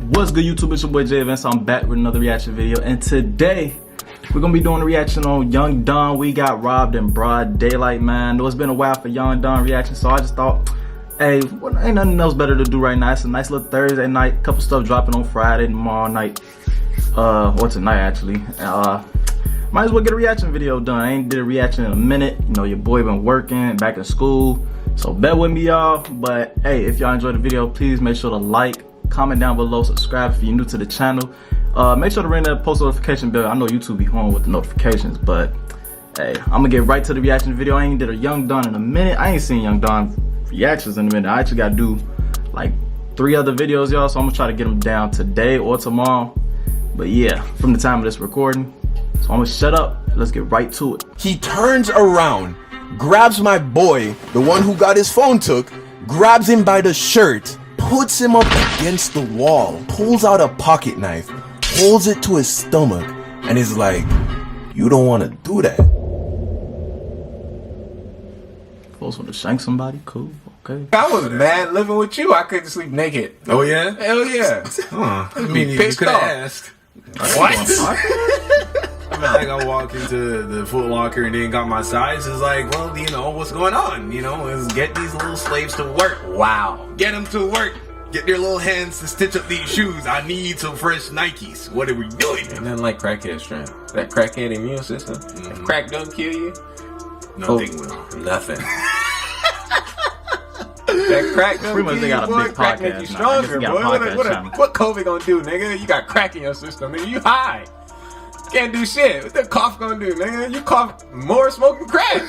What's good, YouTube? It's your boy Jay Evans. I'm back with another reaction video, and today we're gonna be doing a reaction on Young Don. We got robbed in broad daylight, man. Though it's been a while for Young Don reaction, so I just thought, hey, ain't nothing else better to do right now. It's a nice little Thursday night. Couple stuff dropping on Friday, tomorrow night. Or tonight actually. Might as well get a reaction video done. I ain't did a reaction in a minute. You know, your boy been working, back in school. So bear with me, y'all. But hey, if y'all enjoyed the video, please make sure to like, comment down below, subscribe if you're new to the channel. Make sure to ring that post notification bell. I know YouTube be home with the notifications, but hey, I'm gonna get right to the reaction video. I ain't did a Young Don in a minute. I ain't seen Young Don reactions in a minute. I actually gotta do like 3 other videos, y'all, so I'm gonna try to get them down today or tomorrow. But yeah, from the time of this recording. So I'm gonna shut up. Let's get right to it. He turns around, grabs my boy, the one who got his phone took, grabs him by the shirt, puts him up against the wall, pulls out a pocket knife, holds it to his stomach, and is like, "You don't want to do that." Folks want to shank somebody? Cool. Okay. I was mad living with you. I couldn't sleep naked. Oh yeah? Hell yeah. I mean, you pissed could have off. asked. What? I mean, like I walk into the Foot Locker and then got my size. It's like, well, you know, what's going on? You know, is get these little slaves to work. Wow. Get them to work. Get their little hands to stitch up these shoes. I need some fresh Nikes. What are we doing? Nothing like crackhead strength. That crackhead immune system. If crack don't kill you, Nothing will. nothing. That crack don't Pretty much kill they you, got a boy. big Crack make podcast you now. I guess stronger, we got boy. a podcast channel. What COVID gonna do, nigga? You got crack in your system, nigga. You high. Can't do shit. What the cough gonna do, nigga? You cough more smoking crack.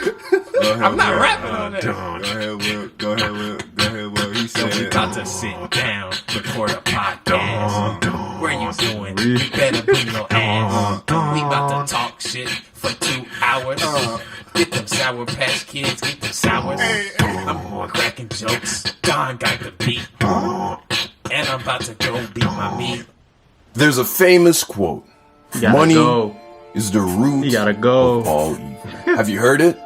I'm not rapping on that. Go ahead, Will. Go ahead, Will. Go ahead, Will. He said, We about to sit down, record a podcast. Where you doing? You better bring your ass. We about to talk shit for 2 hours. Get them Sour Patch Kids, get them sours. I'm cracking jokes. Don got the beat. And I'm about to go beat my meat. There's a famous quote. You gotta Money go. is the root You gotta go. of all evil. Have you heard it?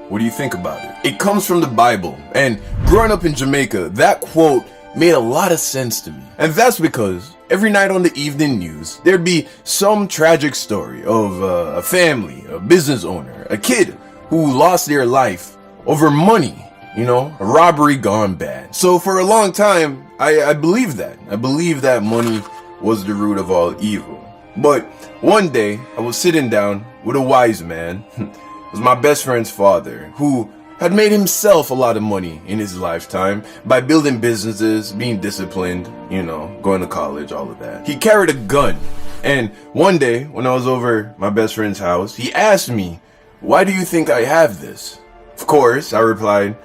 What do you think about it? It comes from the Bible, and growing up in Jamaica, that quote made a lot of sense to me. And that's because every night on the evening news, there'd be some tragic story of a family, a business owner, a kid who lost their life over money, you know, a robbery gone bad. So for a long time, I believed that. I believed that money was the root of all evil. But one day, I was sitting down with a wise man. It was my best friend's father, who had made himself a lot of money in his lifetime by building businesses, being disciplined, you know, going to college, all of that. He carried a gun. And one day, when I was over my best friend's house, he asked me, "Why do you think I have this?" Of course, I replied,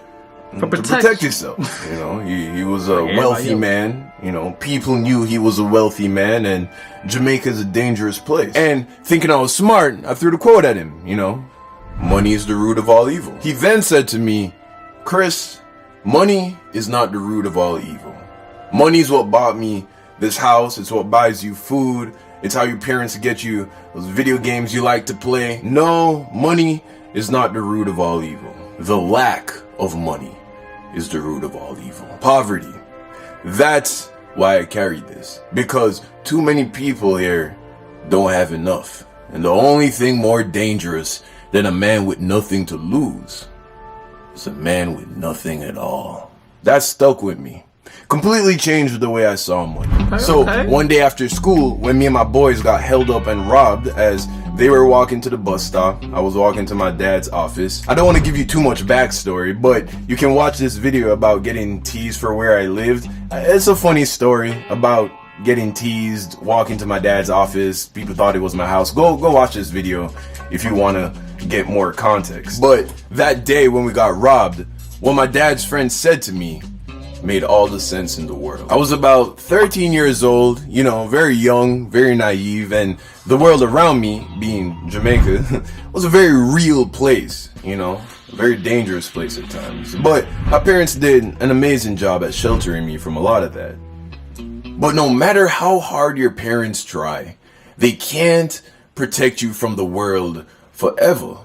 "To protect yourself." You know, he was a wealthy man. You know, people knew he was a wealthy man, and Jamaica's a dangerous place. And thinking I was smart, I threw the quote at him, you know, "Money is the root of all evil." He then said to me, "Chris, money is not the root of all evil. Money is what bought me this house. It's what buys you food. It's how your parents get you those video games you like to play. No, money is not the root of all evil. The lack of money is the root of all evil. Poverty. That's why I carried this. Because too many people here don't have enough. And the only thing more dangerous than a man with nothing to lose is a man with nothing at all." That stuck with me. Completely changed the way I saw money. One day after school, when me and my boys got held up and robbed as they were walking to the bus stop, I was walking to my dad's office. I don't want to give you too much backstory, but you can watch this video about getting teased for where I lived. It's a funny story about getting teased, walking to my dad's office. People thought it was my house. Go watch this video if you want to get more context. But that day when we got robbed, what my dad's friend said to me made all the sense in the world. I was about 13 years old, you know, very young, very naive, and the world around me, being Jamaica, was a very real place, you know, a very dangerous place at times. But my parents did an amazing job at sheltering me from a lot of that. But no matter how hard your parents try, they can't protect you from the world forever.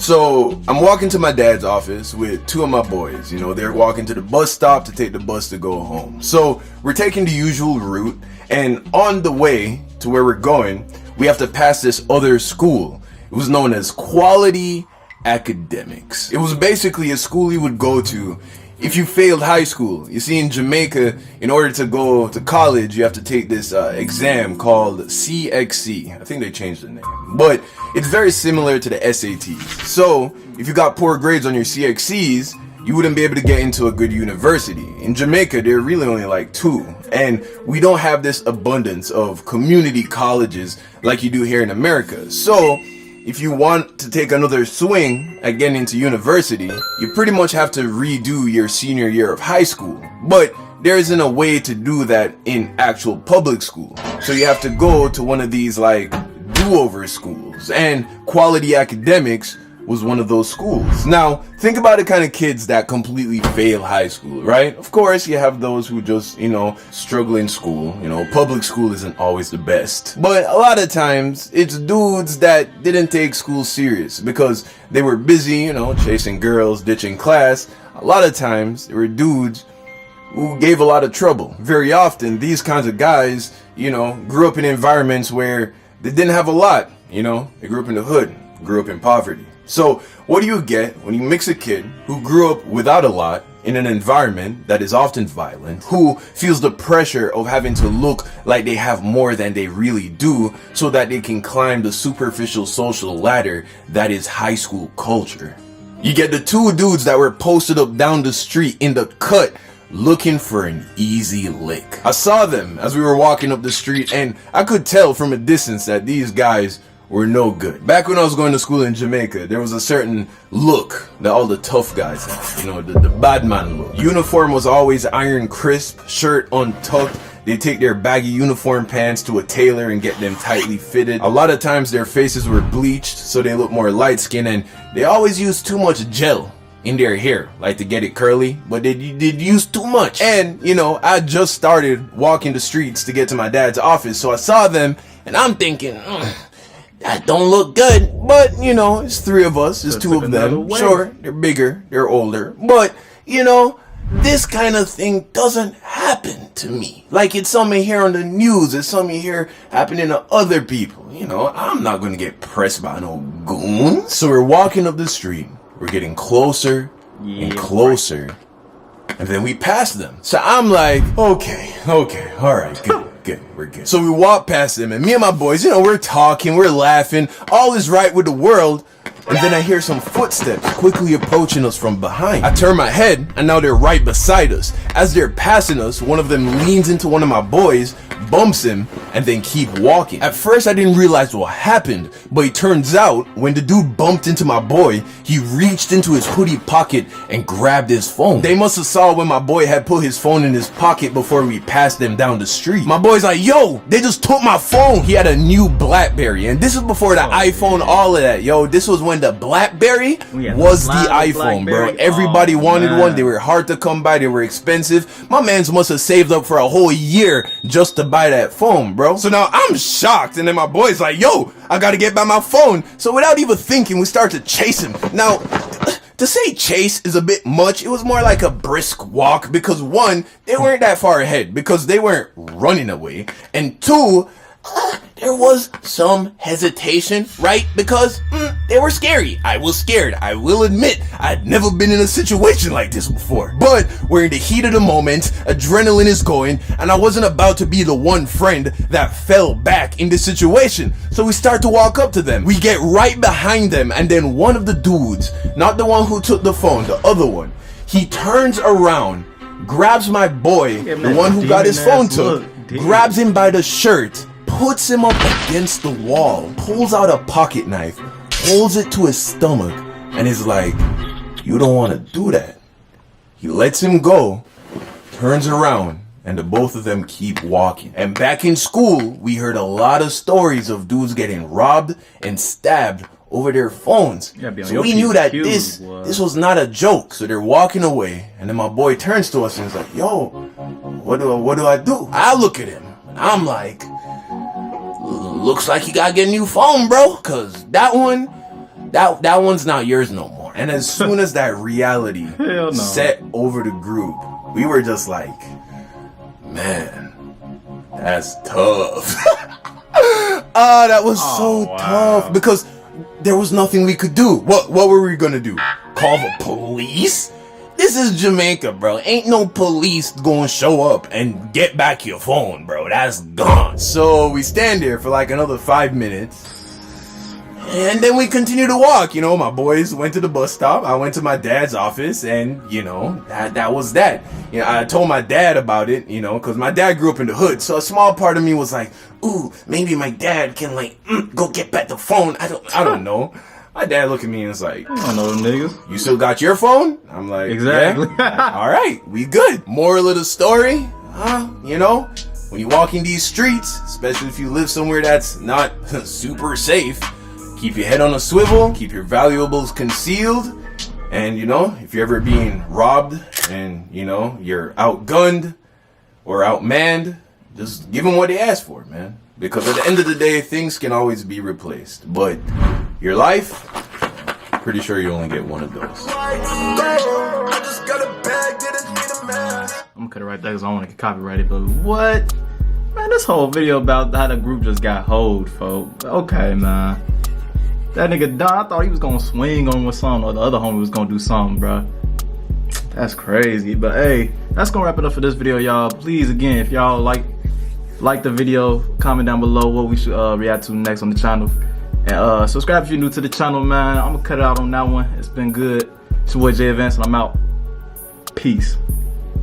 So I'm walking to my dad's office with two of my boys. You know, they're walking to the bus stop to take the bus to go home. So we're taking the usual route, and on the way to where we're going, we have to pass this other school. It was known as Quality Academics. It was basically a school you would go to if you failed high school. You see, in Jamaica, in order to go to college, you have to take this exam called CXC. I think they changed the name, but it's very similar to the SATs. So if you got poor grades on your CXCs, you wouldn't be able to get into a good university. In Jamaica, there are really only like two, and we don't have this abundance of community colleges like you do here in America. So if you want to take another swing at getting into university, you pretty much have to redo your senior year of high school. But there isn't a way to do that in actual public school. So you have to go to one of these like do-over schools, and Quality Academics was one of those schools. Now, think about the kind of kids that completely fail high school, right? Of course, you have those who just, struggle in school. Public school isn't always the best. But a lot of times, it's dudes that didn't take school serious because they were busy, chasing girls, ditching class. A lot of times, there were dudes who gave a lot of trouble. Very often, these kinds of guys, grew up in environments where they didn't have a lot, They grew up in the hood, grew up in poverty. So what do you get when you mix a kid who grew up without a lot in an environment that is often violent, who feels the pressure of having to look like they have more than they really do so that they can climb the superficial social ladder that is high school culture? You get the two dudes that were posted up down the street in the cut looking for an easy lick. I saw them as we were walking up the street, and I could tell from a distance that these guys were no good. Back when I was going to school in Jamaica, there was a certain look that all the tough guys had, the bad man look. Uniform was always iron crisp, shirt untucked. They take their baggy uniform pants to a tailor and get them tightly fitted. A lot of times their faces were bleached so they look more light skinned, and they always used too much gel in their hair, like to get it curly, but they did use too much. And, I just started walking the streets to get to my dad's office, so I saw them and I'm thinking, that don't look good, but it's three of us, it's two of them. Sure, they're bigger, they're older, but this kind of thing doesn't happen to me. Like it's something you hear on the news, it's something you hear happening to other people. I'm not gonna get pressed by no goons. So we're walking up the street, we're getting closer and closer, and then we pass them. So I'm like, okay, alright, good. We're good. So we walk past them, and me and my boys, we're talking, we're laughing, all is right with the world, and then I hear some footsteps quickly approaching us from behind. I turn my head, and now they're right beside us. As they're passing us, one of them leans into one of my boys, bumps him, and then keep walking. At first I didn't realize what happened, but it turns out when the dude bumped into my boy, he reached into his hoodie pocket and grabbed his phone. They must have saw when my boy had put his phone in his pocket before we passed them down the street. My boy's like, yo, they just took my phone. He had a new BlackBerry, and this is before the iPhone, all of that. Yo, this was when the BlackBerry was the iPhone, bro. Everybody wanted one. They were hard to come by. They were expensive. My mans must have saved up for a whole year just to buy that phone, bro. So now I'm shocked, and then my boy's like, yo, I gotta get by my phone. So without even thinking, we start to chase him. Now, to say chase is a bit much. It was more like a brisk walk because one, they weren't that far ahead because they weren't running away, and two, there was some hesitation, right? Because they were scary. I was scared. I will admit, I'd never been in a situation like this before. But we're in the heat of the moment, adrenaline is going, and I wasn't about to be the one friend that fell back in this situation. So we start to walk up to them. We get right behind them, and then one of the dudes, not the one who took the phone, the other one, he turns around, grabs my boy, the one who got his phone took, grabs him by the shirt, puts him up against the wall, pulls out a pocket knife, holds it to his stomach, and is like, you don't want to do that. He lets him go, turns around, and the both of them keep walking. And back in school, we heard a lot of stories of dudes getting robbed and stabbed over their phones. So we knew that this was not a joke. So they're walking away, and then my boy turns to us and is like, yo, what do I do? I look at him, and I'm like, looks like you gotta get a new phone, bro, cause that one that one's not yours no more. And as soon as that reality Hell no. set over the group, we were just like, man, that's tough. That was so wow. tough because there was nothing we could do. What were we gonna do? Call the police? This is Jamaica, bro. Ain't no police gonna show up and get back your phone, bro. That's gone. So we stand there for like another 5 minutes. And then we continue to walk. You know, my boys went to the bus stop. I went to my dad's office, and you know, that was that. You know, I told my dad about it, you know, because my dad grew up in the hood. So a small part of me was like, ooh, maybe my dad can like go get back the phone. I don't know. My dad looked at me and was like, I don't know them niggas. you still got your phone? I'm like, Exactly. yeah. All right, we good. Moral of the story, you know, when you walk in these streets, especially if you live somewhere that's not super safe, keep your head on a swivel, keep your valuables concealed, and you know, if you're ever being robbed and you know, you're outgunned or outmanned, just give them what they ask for, man. Because at the end of the day, things can always be replaced. But your life, pretty sure you only get one of those. I'm gonna cut it right there because I don't want to get copyrighted. But what? Man, this whole video about how the group just got hoed, folks. Okay, man. That nigga Don, I thought he was gonna swing on with something, or the other homie was gonna do something, bro. That's crazy. But hey, that's gonna wrap it up for this video, y'all. Please, again, if y'all like the video, comment down below what we should react to next on the channel. And subscribe if you're new to the channel, man. I'm gonna cut it out on that one. It's been good. It's your boy Jay Events, and I'm out. Peace.